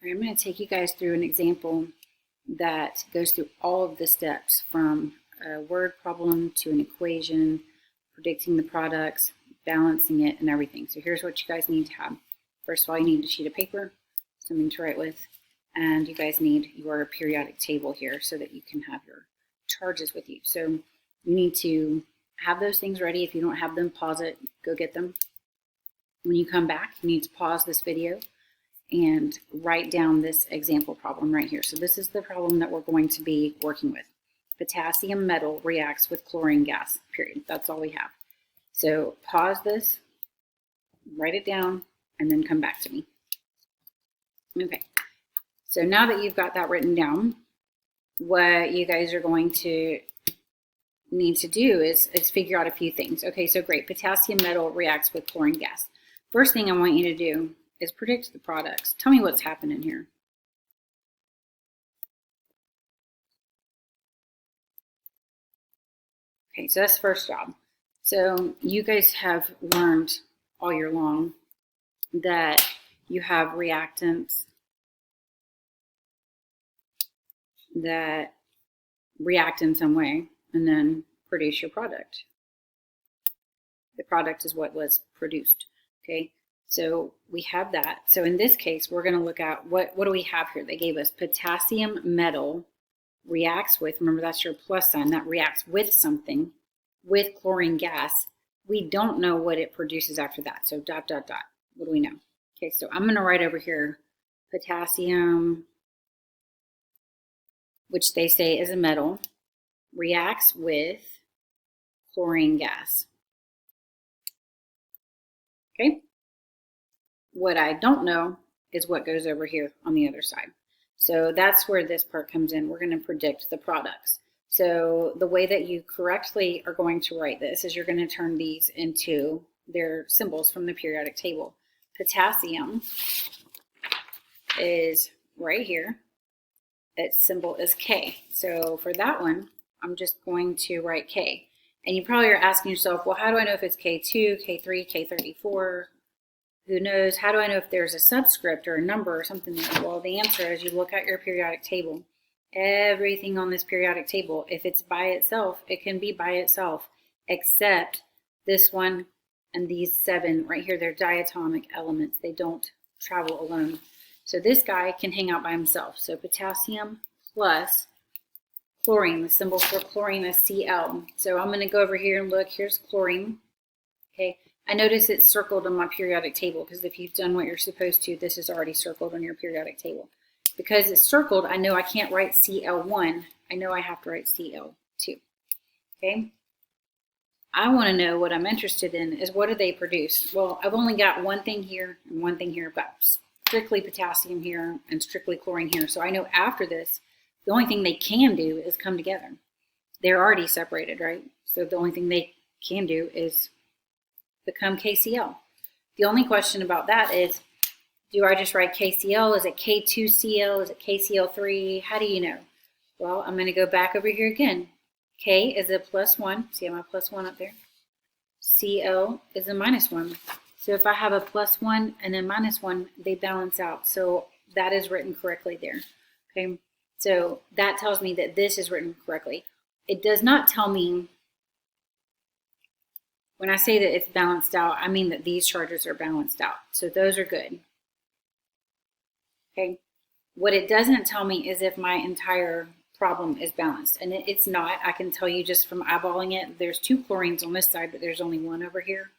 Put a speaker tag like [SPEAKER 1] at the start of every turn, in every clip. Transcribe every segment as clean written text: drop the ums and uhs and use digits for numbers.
[SPEAKER 1] right, I'm going to take you guys through an example that goes through all of the steps from a word problem to an equation, predicting the products, balancing it, and everything. So here's what you guys need to have. First of all, you need a sheet of paper, something to write with, and you guys need your periodic table here so that you can have your charges with you. So you need to have those things ready. If you don't have them, pause it, go get them. When you come back, you need to pause this video and write down this example problem right here. So this is the problem that we're going to be working with. Potassium metal reacts with chlorine gas, period. That's all we have. So pause this, write it down, and then come back to me. Okay, so now that you've got that written down, what you guys are going to need to do is figure out a few things. Okay, so great, potassium metal reacts with chlorine gas. First thing I want you to do is predict the products. Tell me what's happening here. Okay, so that's the first job. So you guys have learned all year long that you have reactants that react in some way and then produce your product. The product is what was produced, okay? So we have that. So in this case, we're gonna look at what do we have here? They gave us potassium metal reacts with, remember that's your plus sign, that reacts with something, with chlorine gas. We don't know what it produces after that. So dot, dot, dot, what do we know? Okay, so I'm gonna write over here, potassium, which they say is a metal, reacts with chlorine gas. Okay? What I don't know is what goes over here on the other side. So that's where this part comes in. We're going to predict the products. So the way that you correctly are going to write this is you're going to turn these into their symbols from the periodic table. Potassium is right here. Its symbol is K. So for that one, I'm just going to write K. And you probably are asking yourself, well, how do I know if it's K2, K3, K34? Who knows? How do I know if there's a subscript or a number or something there? Well, the answer is you look at your periodic table. Everything on this periodic table, if it's by itself, it can be by itself, except this one and these 7 right here. They're diatomic elements. They don't travel alone. So this guy can hang out by himself. So potassium plus chlorine. The symbol for chlorine is Cl. So I'm going to go over here and look. Here's chlorine. Okay. I notice it's circled on my periodic table because if you've done what you're supposed to, this is already circled on your periodic table. Because it's circled, I know I can't write Cl1. I know I have to write Cl2. Okay. I want to know what I'm interested in is what do they produce? Well, I've only got one thing here and one thing here. I've got strictly potassium here and strictly chlorine here. So I know after this, the only thing they can do is come together. They're already separated, right? So the only thing they can do is become KCl. The only question about that is, do I just write KCl? Is it K2Cl? Is it KCl3? How do you know? Well, I'm going to go back over here again. K is a +1. See my +1 up there? Cl is a -1. So if I have a +1 and a -1, they balance out. So that is written correctly there. Okay. So that tells me that this is written correctly. It does not tell me, when I say that it's balanced out, I mean that these charges are balanced out. So those are good. Okay. What it doesn't tell me is if my entire problem is balanced. And it's not. I can tell you just from eyeballing it, there's 2 chlorines on this side, but there's only 1 over here.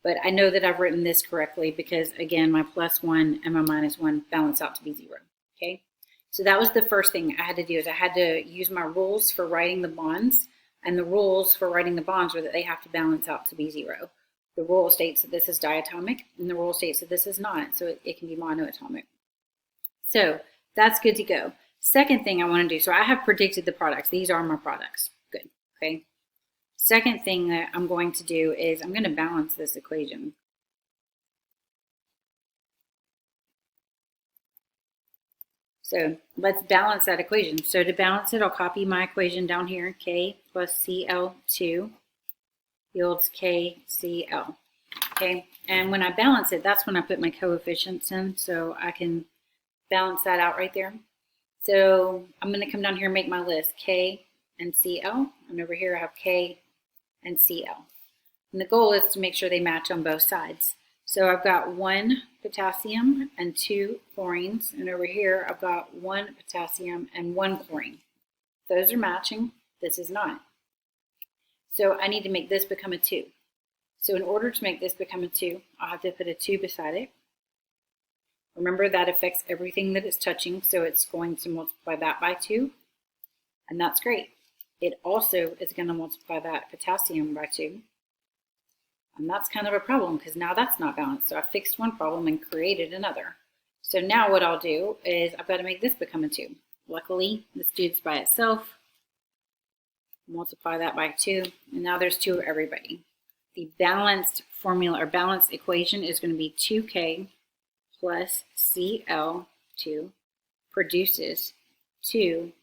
[SPEAKER 1] But I know that I've written this correctly because, again, my +1 and my -1 balance out to be 0. Okay. So that was the first thing I had to do is I had to use my rules for writing the bonds. And the rules for writing the bonds are that they have to balance out to be 0. The rule states that this is diatomic, and the rule states that this is not, so it can be monoatomic. So that's good to go. Second thing I want to do, so I have predicted the products. These are my products. Good, okay? Second thing that I'm going to do is I'm going to balance this equation. So let's balance that equation. So to balance it, I'll copy my equation down here. K plus Cl2 yields KCl. Okay, and when I balance it, that's when I put my coefficients in. So I can balance that out right there. So I'm going to come down here and make my list, K and Cl. And over here I have K and Cl. And the goal is to make sure they match on both sides. So I've got 1 potassium and 2 chlorines. And over here I've got 1 potassium and 1 chlorine. Those are matching. This is not. So I need to make this become a 2. So in order to make this become a 2, I'll have to put a 2 beside it. Remember, that affects everything that it's touching, so it's going to multiply that by 2, and that's great. It also is going to multiply that potassium by 2, and that's kind of a problem because now that's not balanced. So I fixed one problem and created another. So now what I'll do is I've got to make this become a 2. Luckily, this dude's by itself. Multiply that by 2, and now there's 2 of everybody. The balanced formula or balanced equation is going to be 2K plus Cl2 produces 2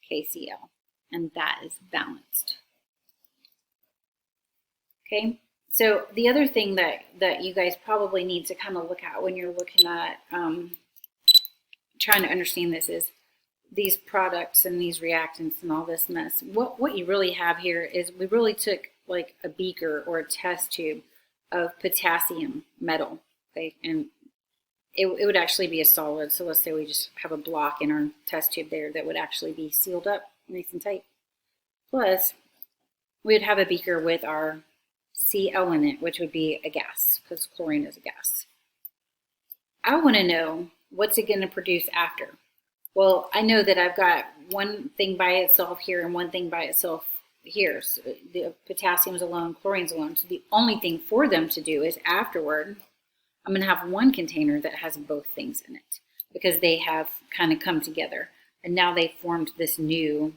[SPEAKER 1] KCl, and that is balanced. Okay, so the other thing that you guys probably need to kind of look at when you're looking at trying to understand this is these products and these reactants and all this mess. What you really have here is we really took like a beaker or a test tube of potassium metal. Okay, and it would actually be a solid. So let's say we just have a block in our test tube there that would actually be sealed up nice and tight. Plus, we'd have a beaker with our Cl in it, which would be a gas, because chlorine is a gas. I want to know what's it going to produce after. Well, I know that I've got one thing by itself here and one thing by itself here. So the potassium is alone, chlorine's alone. So the only thing for them to do is afterward, I'm going to have one container that has both things in it because they have kind of come together. And now they formed this new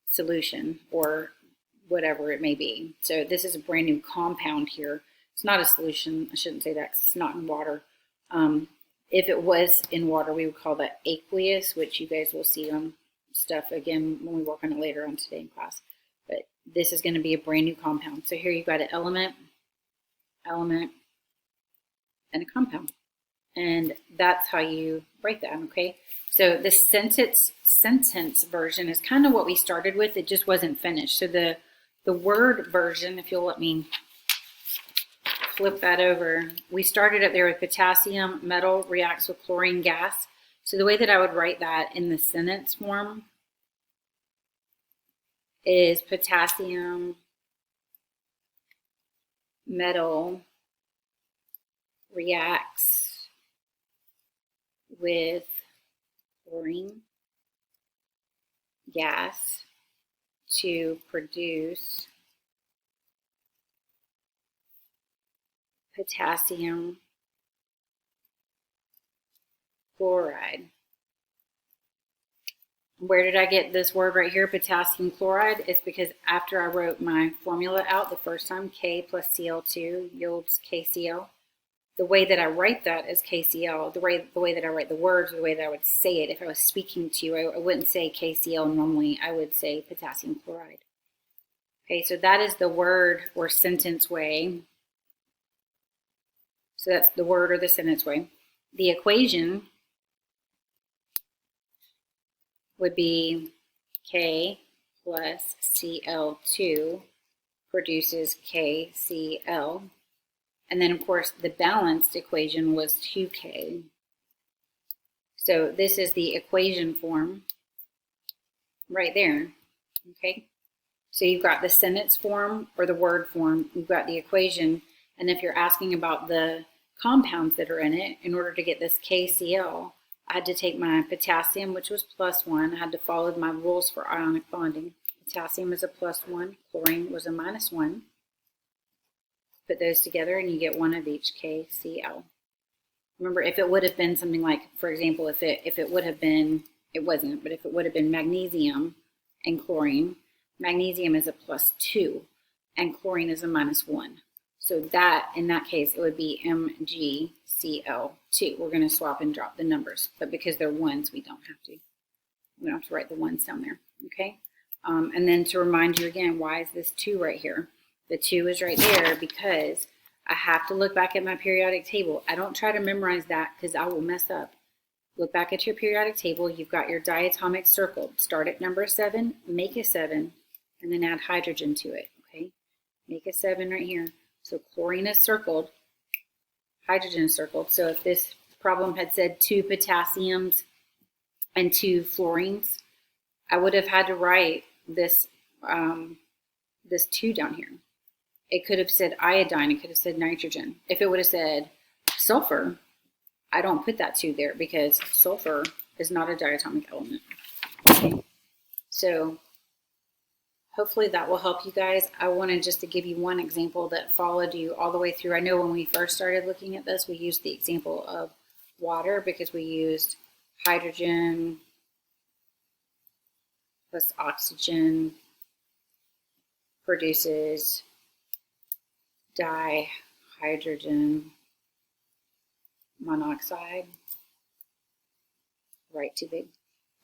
[SPEAKER 1] solution or whatever it may be. So this is a brand new compound here. It's not a solution. I shouldn't say that because it's not in water. If it was in water, we would call that aqueous, which you guys will see on stuff again when we work on it later on today in class. But this is going to be a brand new compound. So here you've got an element, and a compound. And that's how you write that, okay? So the sentence version is kind of what we started with. It just wasn't finished. So the word version, if you'll let me flip that over, we started up there with potassium metal reacts with chlorine gas. So the way that I would write that in the sentence form is potassium metal reacts with chlorine gas to produce potassium chloride. Where did I get this word right here, potassium chloride? It's because after I wrote my formula out the first time, K plus Cl2 yields KCl. The way that I write that is KCl. The way that I write the words, the way that I would say it, if I was speaking to you, I wouldn't say KCl normally. I would say potassium chloride. Okay, so that is the word or sentence way. So that's the word or the sentence way. The equation would be K plus Cl2 produces KCl. And then, of course, the balanced equation was 2K. So this is the equation form right there, okay? So you've got the sentence form or the word form. You've got the equation. And if you're asking about the compounds that are in it, in order to get this KCl, I had to take my potassium, which was +1. I had to follow my rules for ionic bonding. Potassium is a +1. Chlorine was a -1. Put those together and you get one of each, KCl. Remember, if it would have been something like, for example, if it would have been, it wasn't, but if it would have been magnesium and chlorine, magnesium is a +2 and chlorine is a -1. So that, in that case, it would be MgCl2. We're going to swap and drop the numbers, but because they're ones, we don't have to write the ones down there, okay? And then to remind you again, why is this 2 right here? The 2 is right there because I have to look back at my periodic table. I don't try to memorize that because I will mess up. Look back at your periodic table. You've got your diatomic circled. Start at number 7, make a 7, and then add hydrogen to it, okay? Make a 7 right here. So chlorine is circled, hydrogen is circled. So if this problem had said 2 potassiums and 2 fluorines, I would have had to write this, this 2 down here. It could have said iodine, it could have said nitrogen. If it would have said sulfur, I don't put that 2 there because sulfur is not a diatomic element. Okay. So hopefully that will help you guys. I wanted just to give you one example that followed you all the way through. I know when we first started looking at this, we used the example of water because we used hydrogen plus oxygen produces dihydrogen monoxide, right, too big,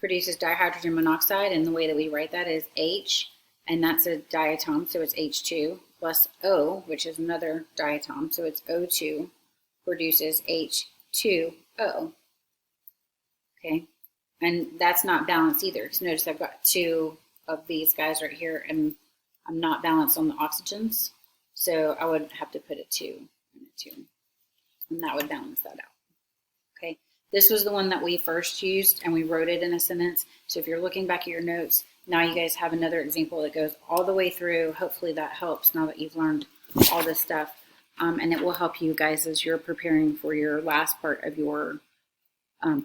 [SPEAKER 1] produces dihydrogen monoxide, and the way that we write that is H, and that's a diatom, so it's H2, plus O, which is another diatom, so it's O2, produces H2O, okay, and that's not balanced either, because notice I've got 2 of these guys right here, and I'm not balanced on the oxygens, so I would have to put a 2 and a 2, and that would balance that out. Okay, this was the one that we first used, and we wrote it in a sentence. So if you're looking back at your notes, now you guys have another example that goes all the way through. Hopefully that helps now that you've learned all this stuff, and it will help you guys as you're preparing for your last part of your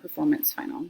[SPEAKER 1] performance final.